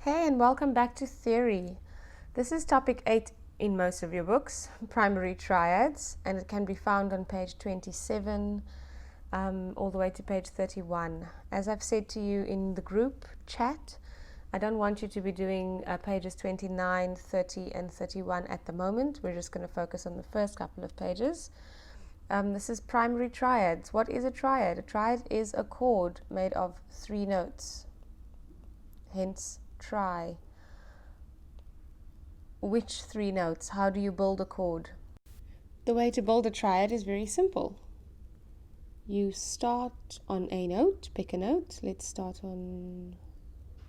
Hey, and welcome back to Theory. This is topic 8 in most of your books, primary triads, and it can be found on page 27 all the way to page 31. As I've said to you in the group chat, I don't want you to be doing pages 29, 30, and 31 at the moment. We're just going to focus on the first couple of pages. This is primary triads. What is a triad? A triad is a chord made of 3 notes, hence try. Which 3 notes? How do you build a chord? The way to build a triad is very simple. You start on a note, pick a note. Let's start on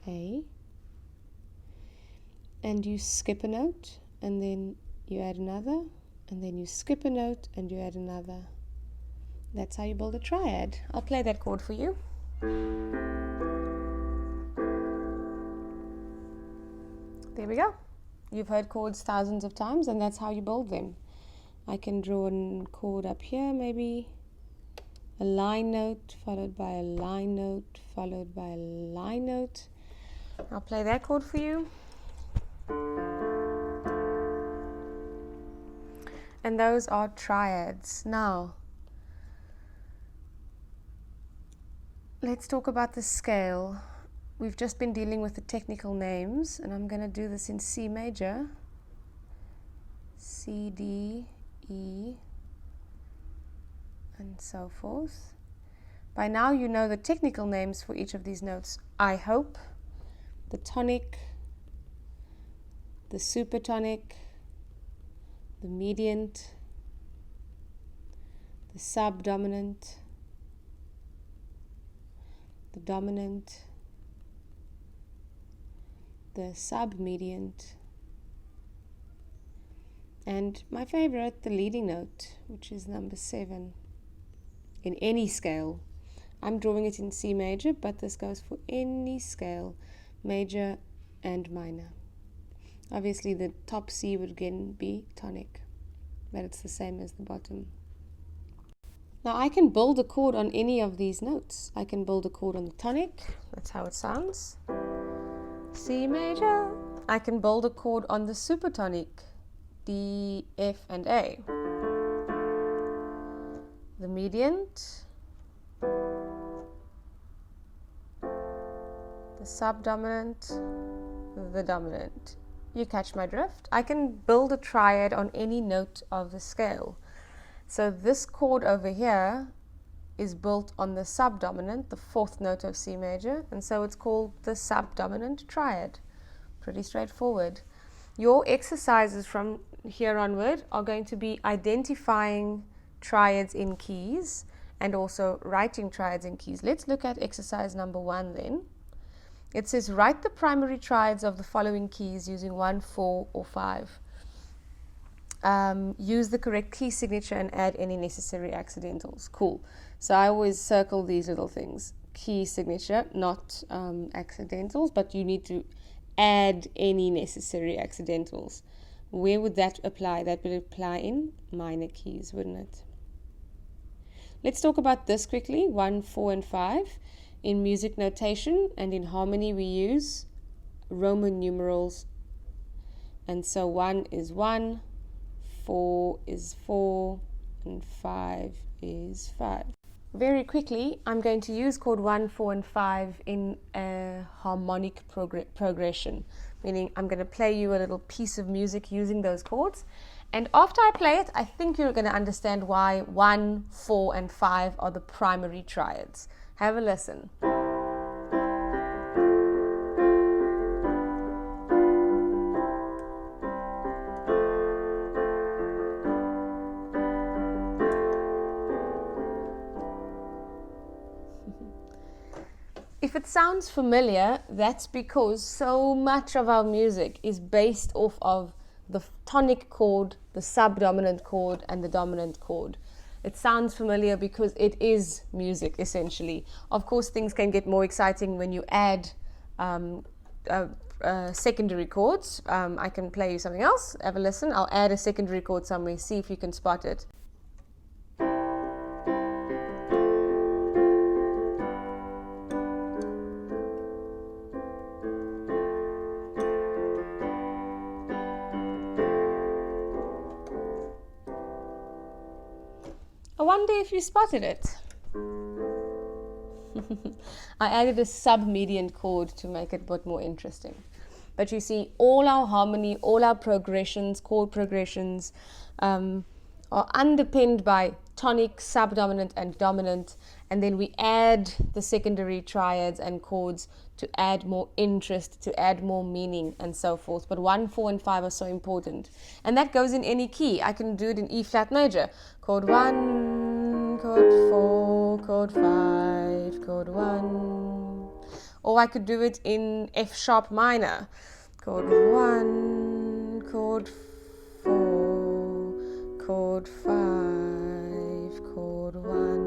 A. And you skip a note, and then you add another, and then you skip a note, and you add another. That's how you build a triad. I'll play that chord for you. There we go. You've heard chords thousands of times, and that's how you build them. I can draw a chord up here, maybe a line note, followed by a line note, followed by a line note. I'll play that chord for you. And those are triads. Now, let's talk about the scale. We've just been dealing with the technical names, and I'm going to do this in C major, C, D, E, and so forth. By now you know the technical names for each of these notes, I hope. The tonic, the supertonic, the mediant, the subdominant, the dominant, the submediant, and my favorite, the leading note, which is number 7 in any scale. I'm drawing it in C major, but this goes for any scale, major and minor. Obviously the top C would again be tonic, but it's the same as the bottom. Now I can build a chord on any of these notes. I can build a chord on the tonic, that's how it sounds, C major. I can build a chord on the supertonic, D, F, and A. The mediant, the subdominant, the dominant. You catch my drift? I can build a triad on any note of the scale. So this chord over here is built on the subdominant, the 4th note of C major, and so it's called the subdominant triad. Pretty straightforward. Your exercises from here onward are going to be identifying triads in keys and also writing triads in keys. Let's look at exercise number 1 then. It says write the primary triads of the following keys using 1, 4, or 5. Use the correct key signature and add any necessary accidentals. Cool. So I always circle these little things. Key signature, not accidentals, but you need to add any necessary accidentals. Where would that apply? That would apply in minor keys, wouldn't it? Let's talk about this quickly. 1, 4, and 5. In music notation and in harmony we use Roman numerals. And so 1 is 1, 4 is 4, and 5 is 5. Very quickly, I'm going to use chord 1, 4, and 5 in a harmonic progression, meaning I'm going to play you a little piece of music using those chords. And after I play it, I think you're going to understand why 1, 4, and 5 are the primary triads. Have a listen. If it sounds familiar, that's because so much of our music is based off of the tonic chord, the subdominant chord, and the dominant chord. It sounds familiar because it is music, essentially. Of course, things can get more exciting when you add secondary chords. I can play you something else. Have a listen. I'll add a secondary chord somewhere. See if you can spot it. wonder if you spotted it. I added a sub-median chord to make it a bit more interesting. But you see, all our harmony, all our progressions, chord progressions, are underpinned by tonic, subdominant, and dominant. And then we add the secondary triads and chords to add more interest, to add more meaning, and so forth. But 1, 4, and 5 are so important. And that goes in any key. I can do it in E flat major. Chord 1, chord 4, chord 5, chord 1. Or I could do it in F sharp minor. Chord 1, chord 4, chord 5, chord 1.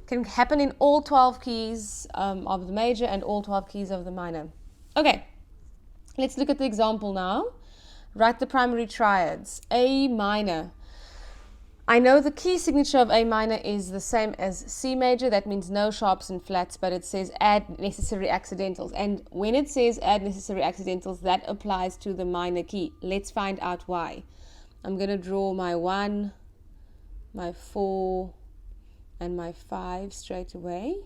Can happen in all 12 keys of the major and all 12 keys of the minor. Okay, let's look at the example now. Write the primary triads. A minor. I know the key signature of A minor is the same as C major. That means no sharps and flats, but it says add necessary accidentals. And when it says add necessary accidentals, that applies to the minor key. Let's find out why. I'm going to draw my 1, my 4, and my 5 straight away.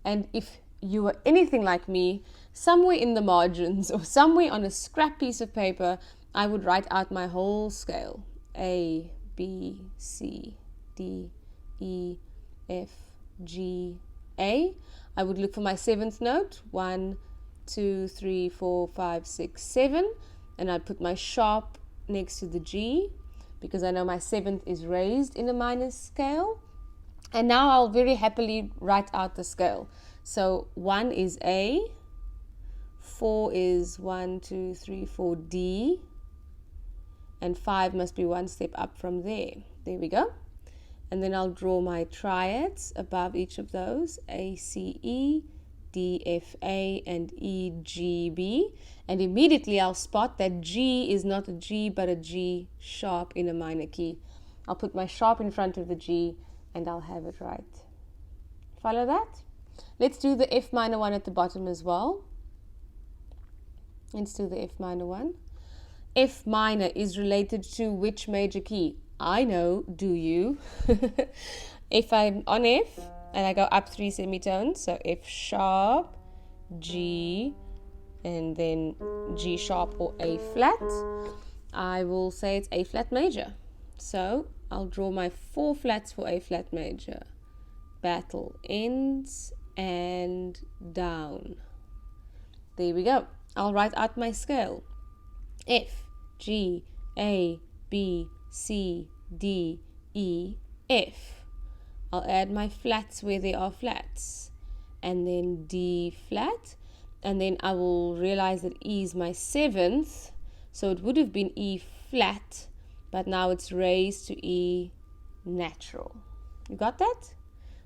And if you were anything like me, somewhere in the margins or somewhere on a scrap piece of paper, I would write out my whole scale. A, B, C, D, E, F, G, A. I would look for my 7th note, 1, 2, 3, 4, 5, 6, 7, and I'd put my sharp next to the G because I know my 7th is raised in a minor scale. And now I'll very happily write out the scale. So 1 is A, 4 is 1, 2, 3, 4, D, and 5 must be one step up from there. There we go. And then I'll draw my triads above each of those, A, C, E, D, F, A, and E, G, B. And immediately I'll spot that G is not a G, but a G sharp in a minor key. I'll put my sharp in front of the G, and I'll have it right. Follow that? Let's do the F minor one at the bottom as well. Let's do the F minor one. F minor is related to which major key? I know, do you? If I'm on F and I go up 3 semitones, so F sharp, G, and then G sharp or A flat, I will say it's A flat major. So I'll draw my 4 flats for A flat major. Battle ends and down. There we go. I'll write out my scale. F, G, A, B, C, D, E, F. I'll add my flats where there are flats. And then D flat. And then I will realize that E is my 7th. So it would have been E flat, but now it's raised to E natural. You got that?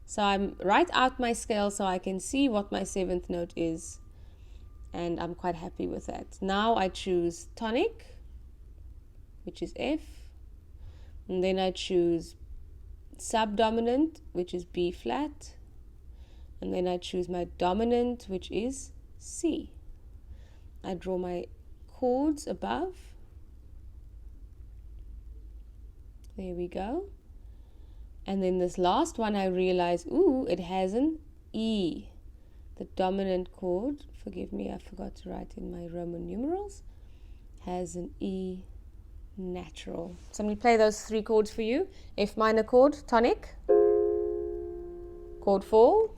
So I'm write out my scale so I can see what my 7th note is. And I'm quite happy with that. Now I choose tonic, which is F. And then I choose subdominant, which is B flat. And then I choose my dominant, which is C. I draw my chords above. There we go. And then this last one I realize, ooh, it has an E. The dominant chord, forgive me, I forgot to write in my Roman numerals, has an E natural. So I'm going to play those 3 chords for you. F minor chord, tonic, chord 4,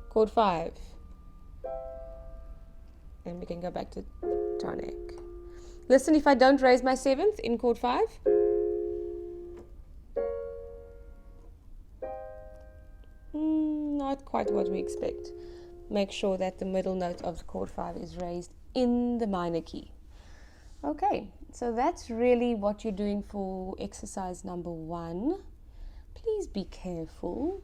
chord 5. And we can go back to tonic. Listen, if I don't raise my 7th in chord 5, not quite what we expect. Make sure that the middle note of the chord 5 is raised in the minor key. Okay, so that's really what you're doing for exercise number 1. Please be careful.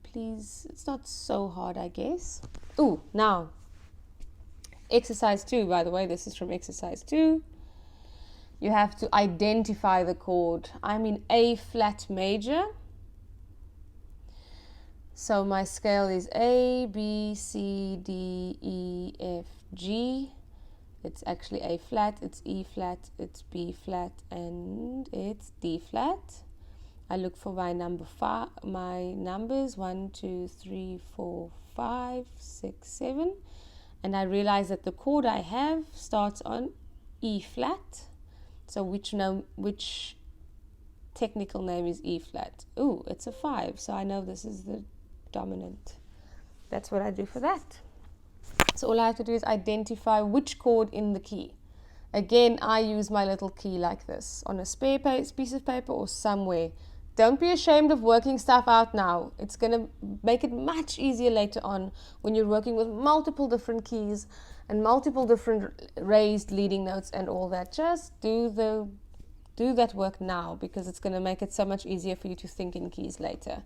Please, it's not so hard, I guess. Ooh, now, exercise 2, by the way, this is from exercise 2. You have to identify the chord. I'm in A flat major. So my scale is A, B, C, D, E, F, G. It's actually A flat, it's E flat, it's B flat, and it's D flat. I look for my numbers 1, 2, 3, 4, 5, 6, 7, and I realize that the chord I have starts on E flat. So which technical name is E flat? Ooh, it's a 5, so I know this is the dominant. That's what I do for that. So all I have to do is identify which chord in the key. Again, I use my little key like this on a spare piece of paper or somewhere. Don't be ashamed of working stuff out now. It's going to make it much easier later on when you're working with multiple different keys and multiple different raised leading notes and all that. Just do that work now, because it's going to make it so much easier for you to think in keys later.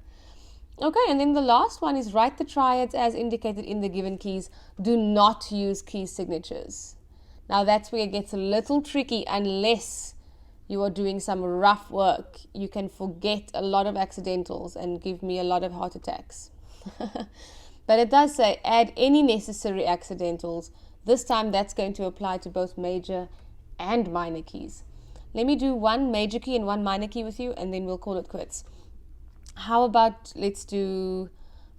Okay, and then the last one is write the triads as indicated in the given keys. Do not use key signatures. Now that's where it gets a little tricky unless you are doing some rough work. You can forget a lot of accidentals and give me a lot of heart attacks. But it does say add any necessary accidentals. This time that's going to apply to both major and minor keys. Let me do one major key and one minor key with you, and then we'll call it quits. How about let's do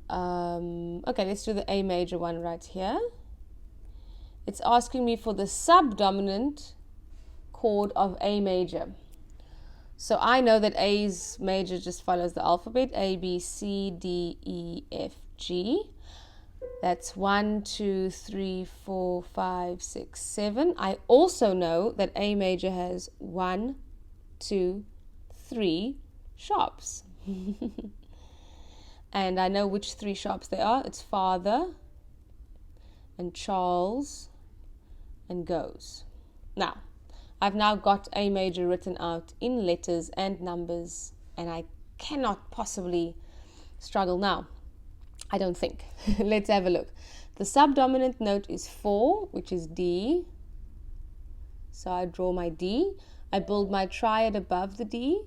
the A major one right here. It's asking me for the subdominant chord of A major. So I know that A's major just follows the alphabet, A, B, C, D, E, F, G. That's 1, 2, 3, 4, 5, 6, 7. I also know that A major has 1, 2, 3 sharps. And I know which 3 sharps they are. It's Father and Charles and goes. Now, I've now got A major written out in letters and numbers, and I cannot possibly struggle now. I don't think. Let's have a look. The subdominant note is 4, which is D. So I draw my D. I build my triad above the D.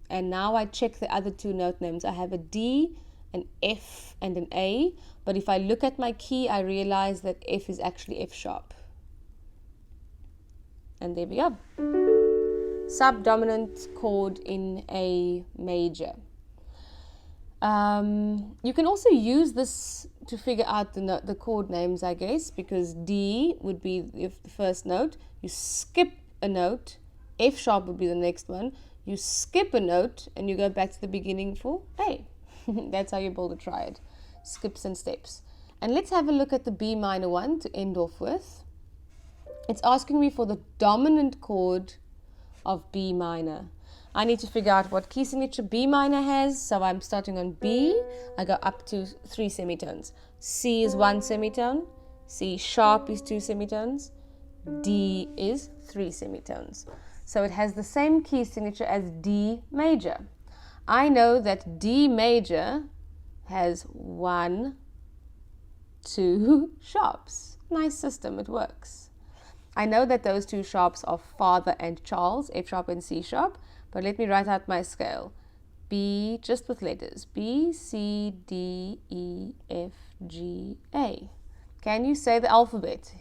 And now I check the other 2 note names. I have a D, an F, and an A. But if I look at my key, I realize that F is actually F sharp. And there we go. Subdominant chord in A major. You can also use this to figure out the chord names, I guess, because D would be the first note. You skip a note. F sharp would be the next one. You skip a note and you go back to the beginning for A. That's how you build a triad. Skips and steps. And let's have a look at the B minor one to end off with. It's asking me for the dominant chord of B minor. I need to figure out what key signature B minor has. So I'm starting on B. I go up to 3 semitones. C is 1 semitone. C sharp is 2 semitones. D is 3 semitones. So it has the same key signature as D major. I know that D major has 1, 2 sharps. Nice system, it works. I know that those 2 sharps are Father and Charles, F sharp and C sharp, but let me write out my scale. B, just with letters, B, C, D, E, F, G, A. Can you say the alphabet?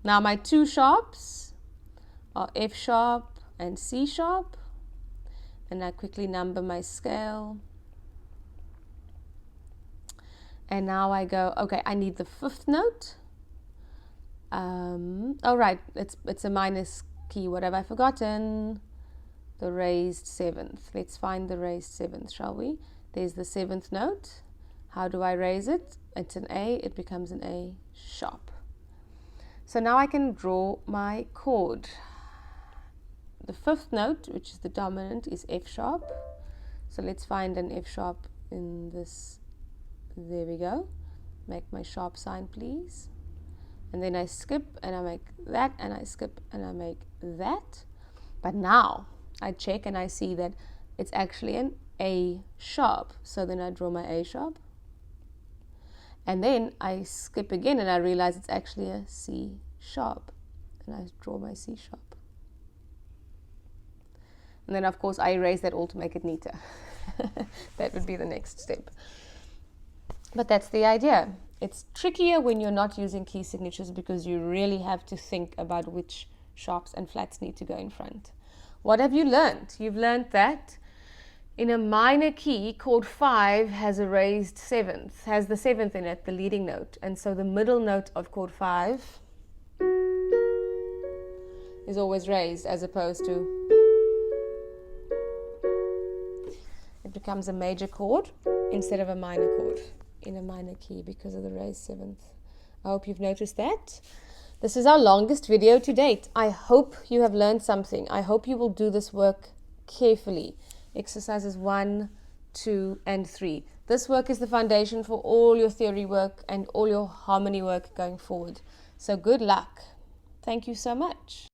Now my 2 sharps are F sharp and C sharp, and I quickly number my scale. And now I go, okay, I need the 5th note. Oh right, it's a minus key. What have I forgotten? The raised 7th. Let's find the raised 7th, shall we? There's the 7th note. How do I raise it? It's an A, it becomes an A sharp. So now I can draw my chord. The 5th note, which is the dominant, is F sharp. So let's find an F sharp in this. There we go. Make my sharp sign, please. And then I skip and I make that, and I skip and I make that. But now I check and I see that it's actually an A sharp. So then I draw my A sharp. And then I skip again and I realize it's actually a C sharp. And I draw my C sharp. And then of course I erase that all to make it neater. That would be the next step. But that's the idea. It's trickier when you're not using key signatures because you really have to think about which sharps and flats need to go in front. What have you learned? You've learned that in a minor key, chord 5 has a raised 7th, has the 7th in it, the leading note. And so the middle note of chord 5 is always raised, as opposed to it becomes a major chord instead of a minor chord in a minor key because of the raised 7th. I hope you've noticed that. This is our longest video to date. I hope you have learned something. I hope you will do this work carefully. Exercises 1, 2, and 3. This work is the foundation for all your theory work and all your harmony work going forward. So good luck. Thank you so much.